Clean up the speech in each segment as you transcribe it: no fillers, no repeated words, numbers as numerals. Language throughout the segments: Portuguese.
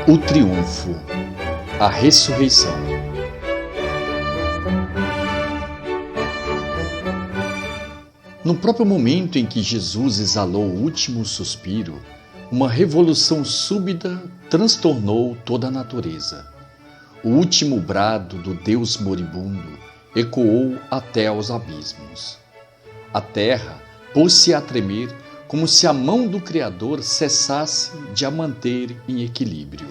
O triunfo, a ressurreição. No próprio momento em que Jesus exalou o último suspiro, uma revolução súbita transtornou toda a natureza. O último brado do Deus moribundo ecoou até aos abismos. A terra pôs-se a tremer como se a mão do Criador cessasse de a manter em equilíbrio.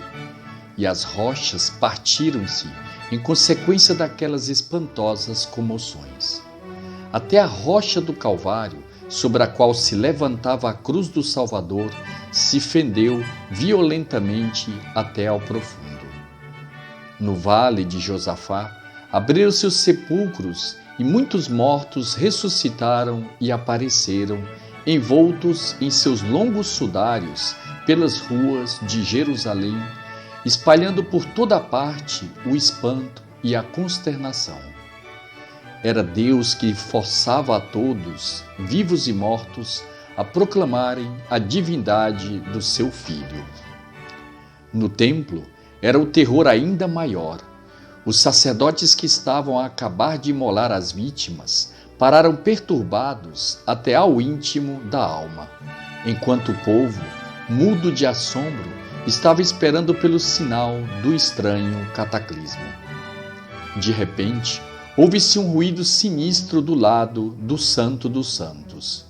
E as rochas partiram-se em consequência daquelas espantosas comoções. Até a rocha do Calvário, sobre a qual se levantava a cruz do Salvador, se fendeu violentamente até ao profundo. No vale de Josafá, abriram-se os sepulcros e muitos mortos ressuscitaram e apareceram, envoltos em seus longos sudários pelas ruas de Jerusalém, espalhando por toda parte o espanto e a consternação. Era Deus que forçava a todos, vivos e mortos, a proclamarem a divindade do seu Filho. No templo, era o terror ainda maior. Os sacerdotes que estavam a acabar de imolar as vítimas pararam perturbados até ao íntimo da alma, enquanto o povo, mudo de assombro, estava esperando pelo sinal do estranho cataclismo. De repente, ouve-se um ruído sinistro do lado do Santo dos Santos.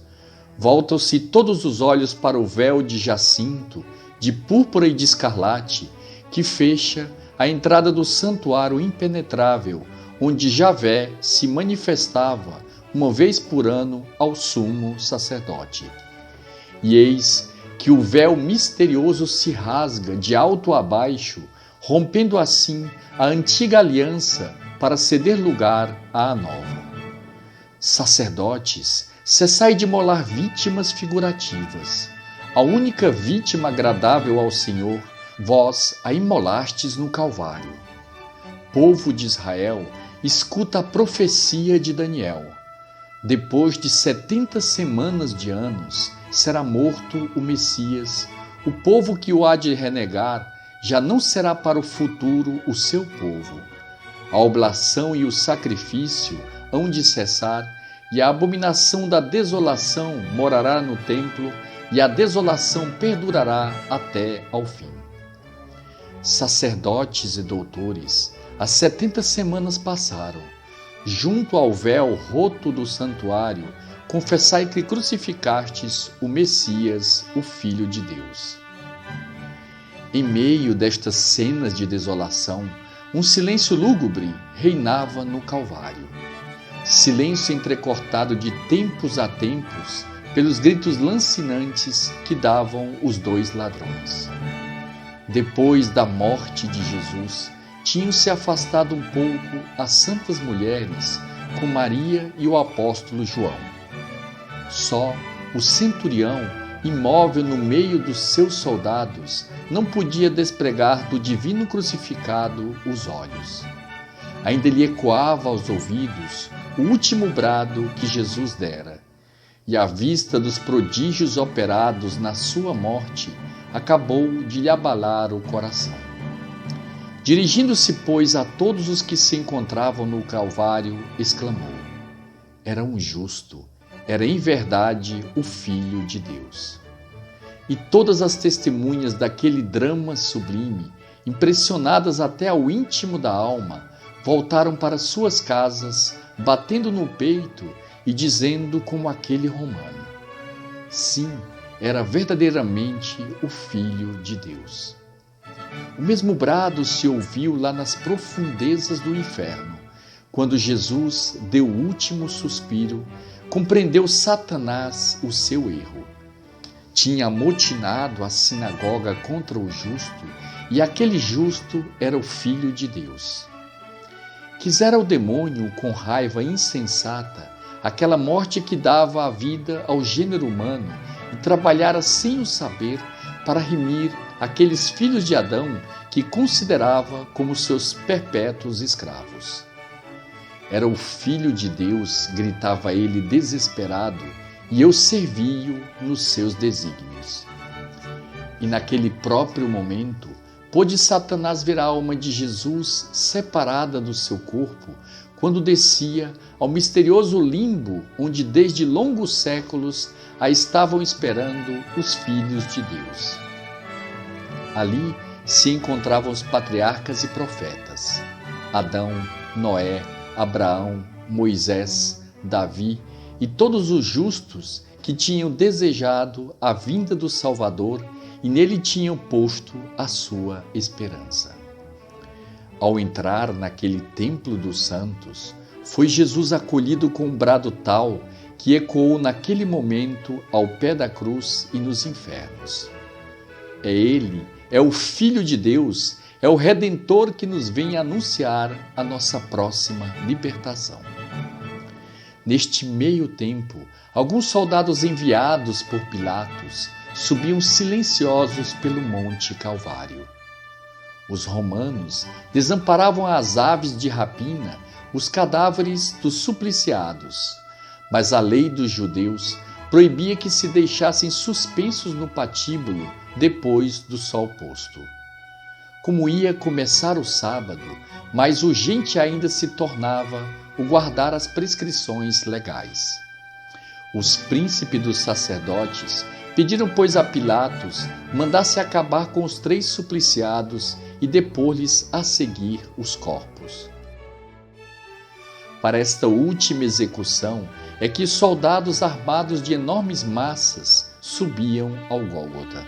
Voltam-se todos os olhos para o véu de jacinto, de púrpura e de escarlate, que fecha a entrada do santuário impenetrável, onde Javé se manifestava uma vez por ano ao sumo sacerdote. E eis que o véu misterioso se rasga de alto a baixo, rompendo assim a antiga aliança para ceder lugar à nova. Sacerdotes, cessai de molar vítimas figurativas. A única vítima agradável ao Senhor, vós a imolastes no Calvário. Povo de Israel, escuta a profecia de Daniel. Depois de 70 semanas de anos, será morto o Messias. O povo que o há de renegar já não será para o futuro o seu povo. A oblação e o sacrifício hão de cessar, e a abominação da desolação morará no templo, e a desolação perdurará até ao fim. Sacerdotes e doutores, as 70 semanas passaram. Junto ao véu roto do santuário, confessai que crucificastes o Messias, o Filho de Deus. Em meio destas cenas de desolação, um silêncio lúgubre reinava no Calvário. Silêncio entrecortado de tempos a tempos pelos gritos lancinantes que davam os dois ladrões. Depois da morte de Jesus, tinham-se afastado um pouco as santas mulheres com Maria e o apóstolo João. Só o centurião, imóvel no meio dos seus soldados, não podia despregar do divino crucificado os olhos. Ainda lhe ecoava aos ouvidos o último brado que Jesus dera, e à vista dos prodígios operados na sua morte, acabou de lhe abalar o coração. Dirigindo-se, pois, a todos os que se encontravam no Calvário, exclamou: era um justo, era em verdade o Filho de Deus. E todas as testemunhas daquele drama sublime, impressionadas até ao íntimo da alma, voltaram para suas casas, batendo no peito e dizendo como aquele romano: sim, era verdadeiramente o Filho de Deus. O mesmo brado se ouviu lá nas profundezas do inferno, quando Jesus deu o último suspiro, compreendeu Satanás o seu erro. Tinha amotinado a sinagoga contra o justo, e aquele justo era o Filho de Deus. Quisera o demônio, com raiva insensata, aquela morte que dava a vida ao gênero humano, e trabalhara sem o saber para remir aqueles filhos de Adão que considerava como seus perpétuos escravos. Era o Filho de Deus, gritava ele desesperado, e eu servi-o nos seus desígnios. E naquele próprio momento, pôde Satanás ver a alma de Jesus separada do seu corpo, quando descia ao misterioso limbo onde desde longos séculos a estavam esperando os filhos de Deus. Ali se encontravam os patriarcas e profetas, Adão, Noé, Abraão, Moisés, Davi e todos os justos que tinham desejado a vinda do Salvador e nele tinham posto a sua esperança. Ao entrar naquele templo dos santos, foi Jesus acolhido com um brado tal que ecoou naquele momento ao pé da cruz e nos infernos. É Ele, é o Filho de Deus, é o Redentor que nos vem anunciar a nossa próxima libertação. Neste meio tempo, alguns soldados enviados por Pilatos subiam silenciosos pelo Monte Calvário. Os romanos desamparavam as aves de rapina, os cadáveres dos supliciados, mas a lei dos judeus proibia que se deixassem suspensos no patíbulo depois do sol posto. Como ia começar o sábado, mais urgente ainda se tornava o guardar as prescrições legais. Os príncipes dos sacerdotes pediram, pois, a Pilatos mandasse acabar com os 3 supliciados e depor-lhes a seguir os corpos. Para esta última execução é que soldados armados de enormes massas subiam ao Gólgota.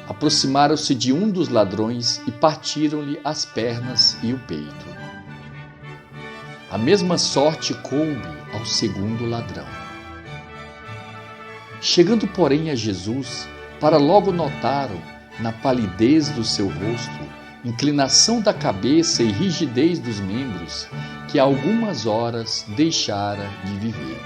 Aproximaram-se de um dos ladrões e partiram-lhe as pernas e o peito. A mesma sorte coube ao segundo ladrão. Chegando, porém, a Jesus, para logo notaram, na palidez do seu rosto, inclinação da cabeça e rigidez dos membros, que há algumas horas deixara de viver.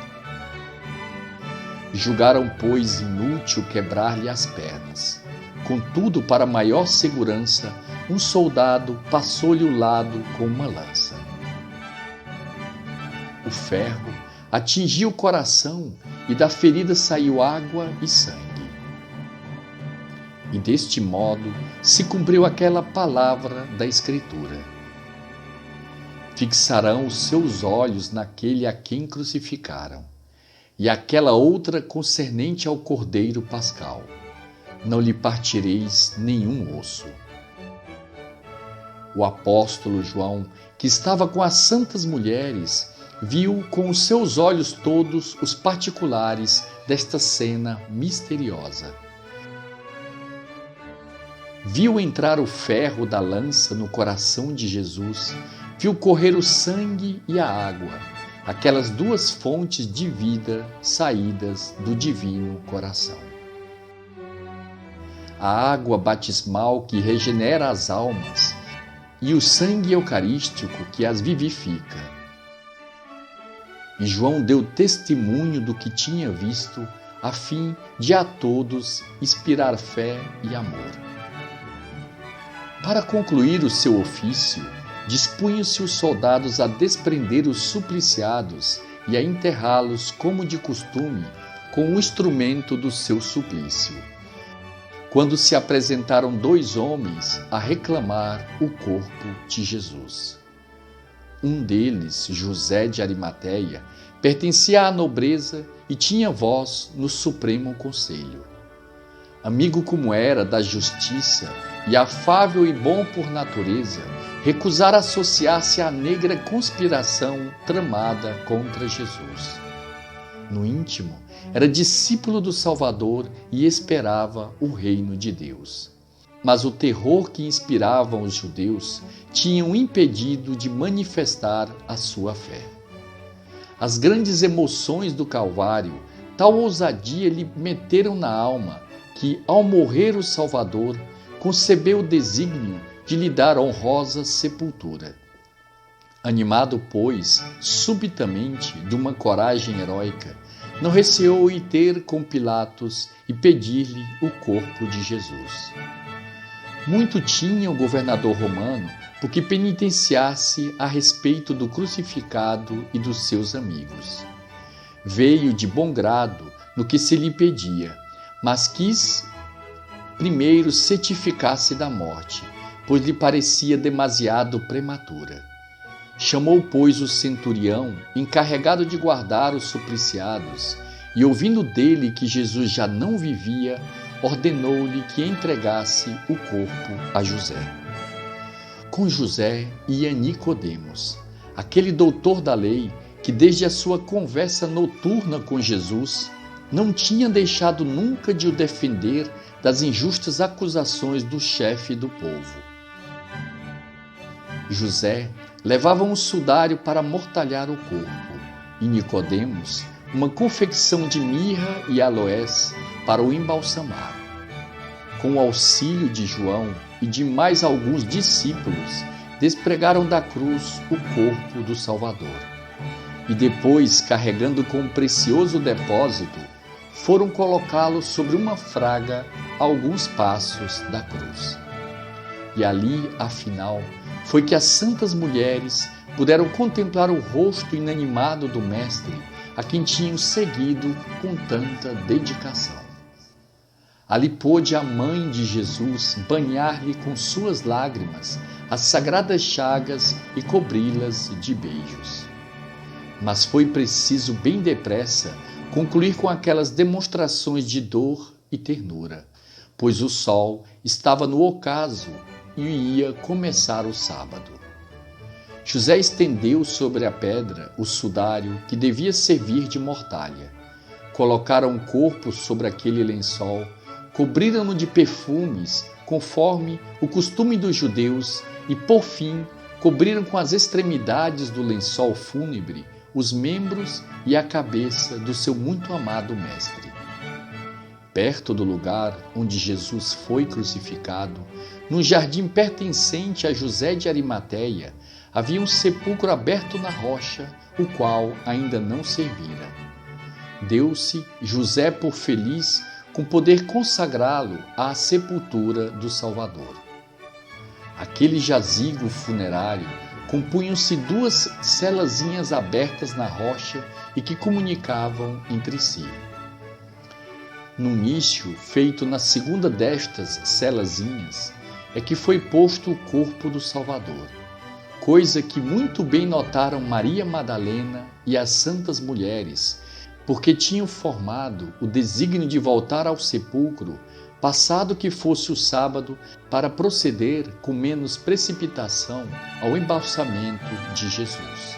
Julgaram, pois, inútil quebrar-lhe as pernas. Contudo, para maior segurança, um soldado passou-lhe o lado com uma lança. O ferro atingiu o coração e da ferida saiu água e sangue. E deste modo se cumpriu aquela palavra da Escritura: fixarão os seus olhos naquele a quem crucificaram, e aquela outra concernente ao Cordeiro Pascal: não lhe partireis nenhum osso. O apóstolo João, que estava com as santas mulheres, viu com os seus olhos todos os particulares desta cena misteriosa. Viu entrar o ferro da lança no coração de Jesus, viu correr o sangue e a água, aquelas 2 fontes de vida saídas do divino coração. A água batismal que regenera as almas e o sangue eucarístico que as vivifica. E João deu testemunho do que tinha visto, a fim de a todos inspirar fé e amor. Para concluir o seu ofício, dispunham-se os soldados a desprender os supliciados e a enterrá-los como de costume, com o instrumento do seu suplício. Quando se apresentaram 2 homens a reclamar o corpo de Jesus. Um deles, José de Arimateia, pertencia à nobreza e tinha voz no Supremo Conselho. Amigo como era da justiça e afável e bom por natureza, recusara associar-se à negra conspiração tramada contra Jesus. No íntimo, era discípulo do Salvador e esperava o reino de Deus. Mas o terror que inspiravam os judeus tinha o impedido de manifestar a sua fé. As grandes emoções do Calvário, tal ousadia lhe meteram na alma que, ao morrer o Salvador, concebeu o desígnio de lhe dar honrosa sepultura. Animado, pois, subitamente de uma coragem heróica, não receou ir ter com Pilatos e pedir-lhe o corpo de Jesus. Muito tinha o governador romano por que penitenciar-se a respeito do crucificado e dos seus amigos. Veio de bom grado no que se lhe pedia, mas quis primeiro certificar-se da morte, pois lhe parecia demasiado prematura. Chamou, pois, o centurião, encarregado de guardar os supliciados, e, ouvindo dele que Jesus já não vivia, ordenou-lhe que entregasse o corpo a José. Com José ia Nicodemos, aquele doutor da lei que, desde a sua conversa noturna com Jesus, não tinha deixado nunca de o defender das injustas acusações do chefe do povo. José levava um sudário para mortalhar o corpo, e Nicodemos uma confecção de mirra e aloés para o embalsamar. Com o auxílio de João e de mais alguns discípulos, despregaram da cruz o corpo do Salvador. E depois, carregando com um precioso depósito, foram colocá-lo sobre uma fraga a alguns passos da cruz. E ali, afinal, foi que as santas mulheres puderam contemplar o rosto inanimado do Mestre, a quem tinham seguido com tanta dedicação. Ali pôde a mãe de Jesus banhar-lhe com suas lágrimas as sagradas chagas e cobri-las de beijos. Mas foi preciso bem depressa concluir com aquelas demonstrações de dor e ternura, pois o sol estava no ocaso e ia começar o sábado. José estendeu sobre a pedra o sudário que devia servir de mortalha. Colocaram o corpo sobre aquele lençol, cobriram-no de perfumes, conforme o costume dos judeus, e, por fim, cobriram com as extremidades do lençol fúnebre os membros e a cabeça do seu muito amado mestre. Perto do lugar onde Jesus foi crucificado, num jardim pertencente a José de Arimateia, havia um sepulcro aberto na rocha, o qual ainda não servira. Deu-se José por feliz com poder consagrá-lo à sepultura do Salvador. Aquele jazigo funerário compunham-se duas celazinhas abertas na rocha e que comunicavam entre si. No nicho feito na segunda destas celazinhas é que foi posto o corpo do Salvador, coisa que muito bem notaram Maria Madalena e as santas mulheres, porque tinham formado o desígnio de voltar ao sepulcro, passado que fosse o sábado, para proceder com menos precipitação ao embalsamento de Jesus.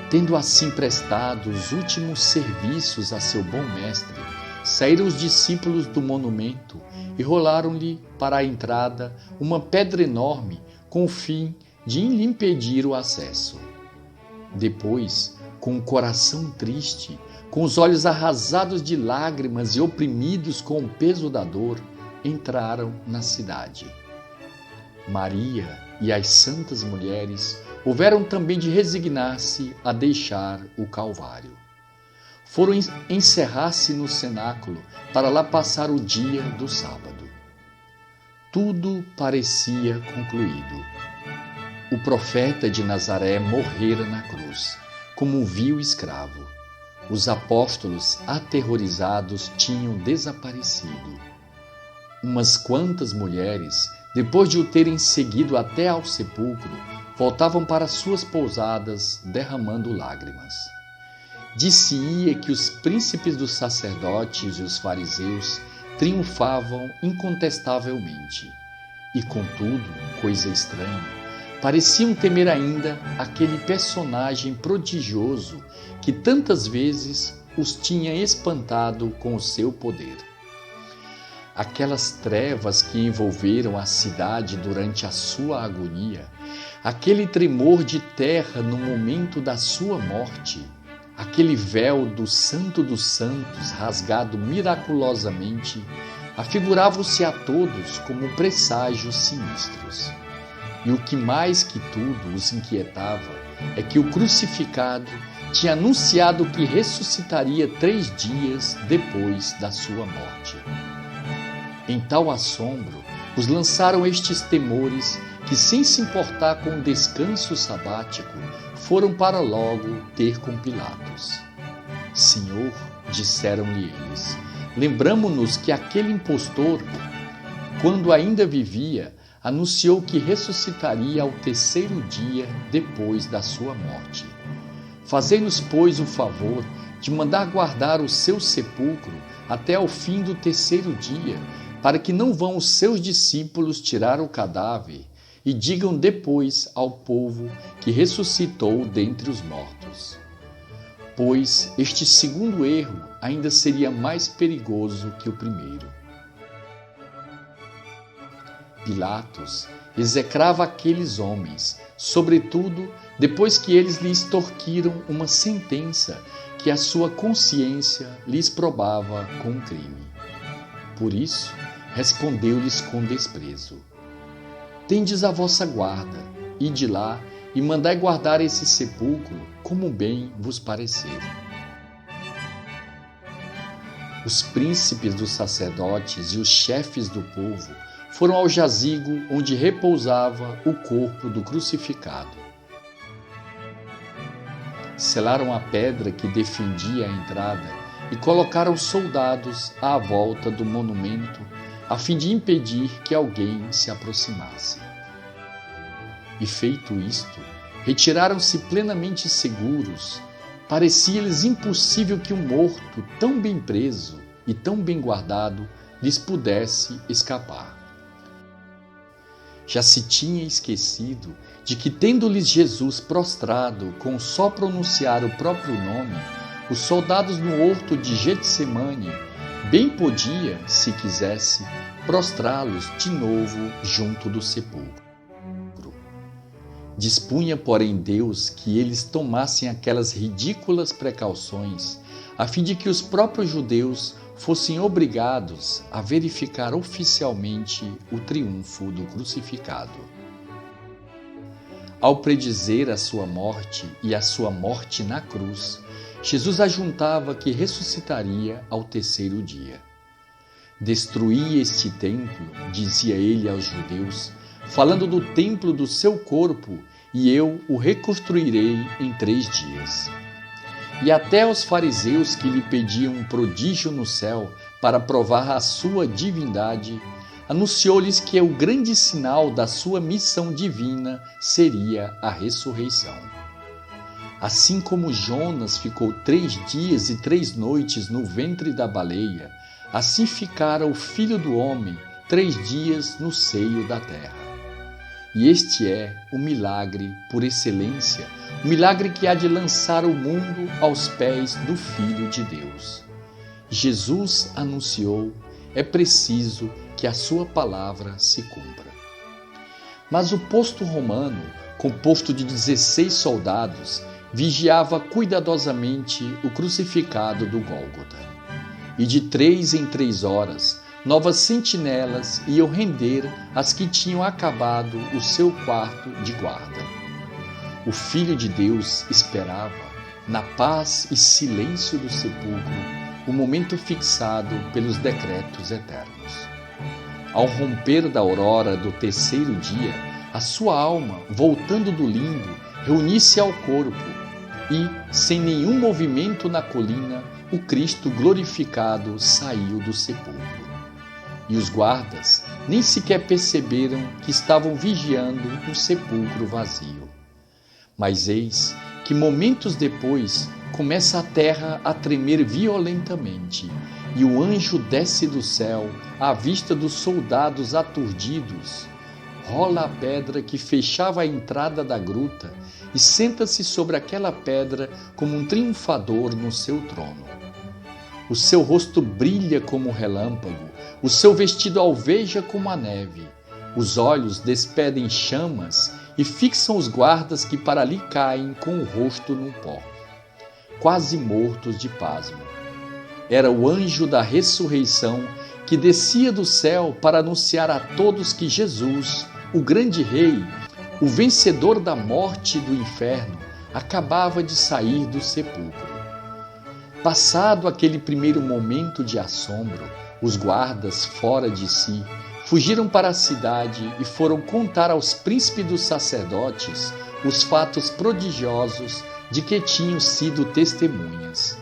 Tendo assim prestado os últimos serviços a seu bom mestre, saíram os discípulos do monumento e rolaram-lhe para a entrada uma pedra enorme com o fim de lhe impedir o acesso. Depois, com o coração triste, com os olhos arrasados de lágrimas e oprimidos com o peso da dor, entraram na cidade. Maria e as santas mulheres houveram também de resignar-se a deixar o Calvário. Foram encerrar-se no cenáculo para lá passar o dia do sábado. Tudo parecia concluído. O profeta de Nazaré morrera na cruz, como um vil escravo. Os apóstolos, aterrorizados, tinham desaparecido. Umas quantas mulheres, depois de o terem seguido até ao sepulcro, voltavam para suas pousadas, derramando lágrimas. Disse-ia que os príncipes dos sacerdotes e os fariseus triunfavam incontestavelmente. E, contudo, coisa estranha, pareciam temer ainda aquele personagem prodigioso que tantas vezes os tinha espantado com o seu poder. Aquelas trevas que envolveram a cidade durante a sua agonia, aquele tremor de terra no momento da sua morte, aquele véu do Santo dos Santos rasgado miraculosamente, afiguravam-se a todos como presságios sinistros. E o que mais que tudo os inquietava é que o crucificado tinha anunciado que ressuscitaria 3 dias depois da sua morte. Em tal assombro, os lançaram estes temores que, sem se importar com o descanso sabático, foram para logo ter com Pilatos. Senhor, disseram-lhe eles, lembramo-nos que aquele impostor, quando ainda vivia, anunciou que ressuscitaria ao terceiro dia depois da sua morte. Fazei-nos, pois, o favor de mandar guardar o seu sepulcro até ao fim do terceiro dia, para que não vão os seus discípulos tirar o cadáver e digam depois ao povo que ressuscitou dentre os mortos. Pois este segundo erro ainda seria mais perigoso que o primeiro. Pilatos execrava aqueles homens, sobretudo depois que eles lhe extorquiram uma sentença que a sua consciência lhes probava com crime. Por isso, respondeu-lhes com desprezo: tendes a vossa guarda, ide lá e mandai guardar esse sepulcro como bem vos parecer. Os príncipes dos sacerdotes e os chefes do povo foram ao jazigo onde repousava o corpo do crucificado. Selaram a pedra que defendia a entrada e colocaram soldados à volta do monumento a fim de impedir que alguém se aproximasse. E feito isto, retiraram-se plenamente seguros. Parecia-lhes impossível que um morto tão bem preso e tão bem guardado lhes pudesse escapar. Já se tinha esquecido de que, tendo-lhes Jesus prostrado com só pronunciar o próprio nome, os soldados no horto de Getsemane bem podia, se quisesse, prostrá-los de novo junto do sepulcro. Dispunha, porém, Deus que eles tomassem aquelas ridículas precauções, a fim de que os próprios judeus fossem obrigados a verificar oficialmente o triunfo do crucificado. Ao predizer a sua morte e a sua morte na cruz, Jesus ajuntava que ressuscitaria ao terceiro dia. Destruí este templo, dizia ele aos judeus, falando do templo do seu corpo, e eu o reconstruirei em 3 dias. E até aos fariseus que lhe pediam um prodígio no céu para provar a sua divindade, anunciou-lhes que o grande sinal da sua missão divina seria a ressurreição. Assim como Jonas ficou 3 dias e 3 noites no ventre da baleia, assim ficara o Filho do Homem 3 dias no seio da terra. E este é o milagre por excelência, o milagre que há de lançar o mundo aos pés do Filho de Deus. Jesus anunciou, é preciso que a sua palavra se cumpra. Mas o posto romano, composto de 16 soldados, vigiava cuidadosamente o crucificado do Gólgota. E de 3 em 3 horas, novas sentinelas iam render as que tinham acabado o seu quarto de guarda. O Filho de Deus esperava, na paz e silêncio do sepulcro, o momento fixado pelos decretos eternos. Ao romper da aurora do terceiro dia, a sua alma, voltando do limbo, reunisse ao corpo e, sem nenhum movimento na colina, o Cristo glorificado saiu do sepulcro. E os guardas nem sequer perceberam que estavam vigiando um sepulcro vazio. Mas eis que momentos depois começa a terra a tremer violentamente, e o anjo desce do céu à vista dos soldados aturdidos, rola a pedra que fechava a entrada da gruta e senta-se sobre aquela pedra como um triunfador no seu trono. O seu rosto brilha como um relâmpago, o seu vestido alveja como a neve, os olhos despedem chamas e fixam os guardas que para ali caem com o rosto no pó, quase mortos de pasmo. Era o anjo da ressurreição que descia do céu para anunciar a todos que Jesus, o grande rei, o vencedor da morte e do inferno, acabava de sair do sepulcro. Passado aquele primeiro momento de assombro, os guardas, fora de si, fugiram para a cidade e foram contar aos príncipes dos sacerdotes os fatos prodigiosos de que tinham sido testemunhas.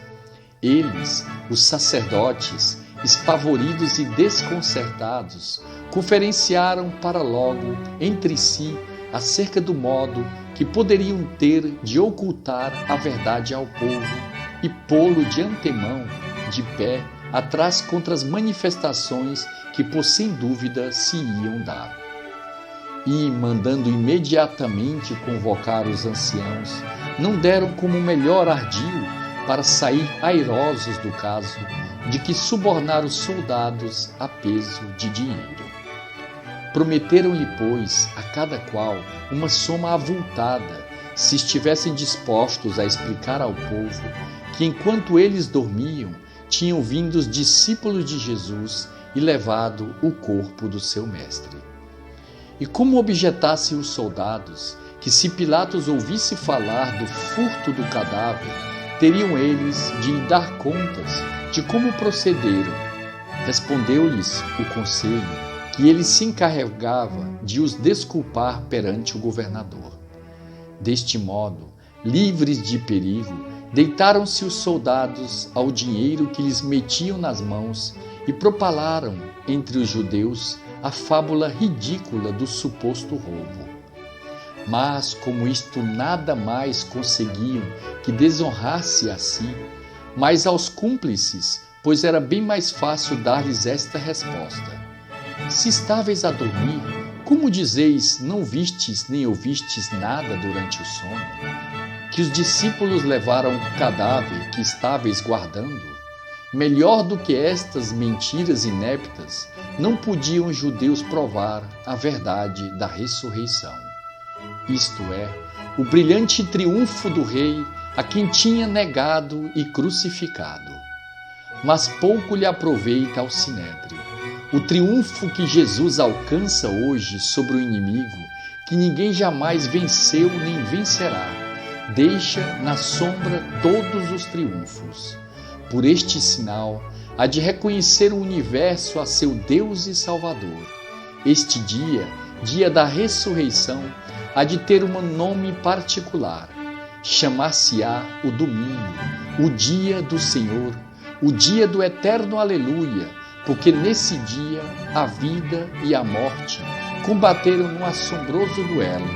Eles, os sacerdotes, espavoridos e desconcertados, conferenciaram para logo entre si acerca do modo que poderiam ter de ocultar a verdade ao povo e pô-lo de antemão de pé atrás contra as manifestações que por sem dúvida se iam dar. E, mandando imediatamente convocar os anciãos, não deram como melhor ardil para sair airosos do caso de que subornar os soldados a peso de dinheiro. Prometeram-lhe, pois, a cada qual uma soma avultada, se estivessem dispostos a explicar ao povo que, enquanto eles dormiam, tinham vindo os discípulos de Jesus e levado o corpo do seu mestre. E como objetassem os soldados que, se Pilatos ouvisse falar do furto do cadáver, teriam eles de lhe dar contas de como procederam, respondeu-lhes o conselho que ele se encarregava de os desculpar perante o governador. Deste modo, livres de perigo, deitaram-se os soldados ao dinheiro que lhes metiam nas mãos e propalaram entre os judeus a fábula ridícula do suposto roubo. Mas, como isto nada mais conseguiam que desonrar-se a si, mas aos cúmplices, pois era bem mais fácil dar-lhes esta resposta: se estáveis a dormir, como dizeis, não vistes nem ouvistes nada durante o sono? Que os discípulos levaram o cadáver que estáveis guardando? Melhor do que estas mentiras ineptas, não podiam os judeus provar a verdade da ressurreição. Isto é, o brilhante triunfo do rei a quem tinha negado e crucificado. Mas pouco lhe aproveita ao sinédrio o triunfo que Jesus alcança hoje sobre o inimigo, que ninguém jamais venceu nem vencerá, deixa na sombra todos os triunfos. Por este sinal, há de reconhecer o universo a seu Deus e Salvador. Este dia, dia da ressurreição, há de ter um nome particular. Chamar-se-á o domingo, o dia do Senhor, o dia do eterno aleluia, porque nesse dia a vida e a morte combateram num assombroso duelo,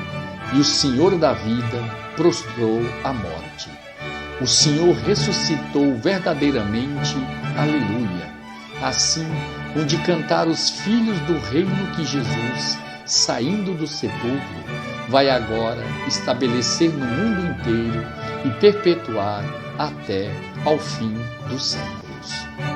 e o Senhor da vida prostrou a morte. O Senhor ressuscitou verdadeiramente, aleluia. Assim, onde cantar os filhos do reino que Jesus, saindo do sepulcro, vai agora estabelecer no mundo inteiro e perpetuar até ao fim dos séculos.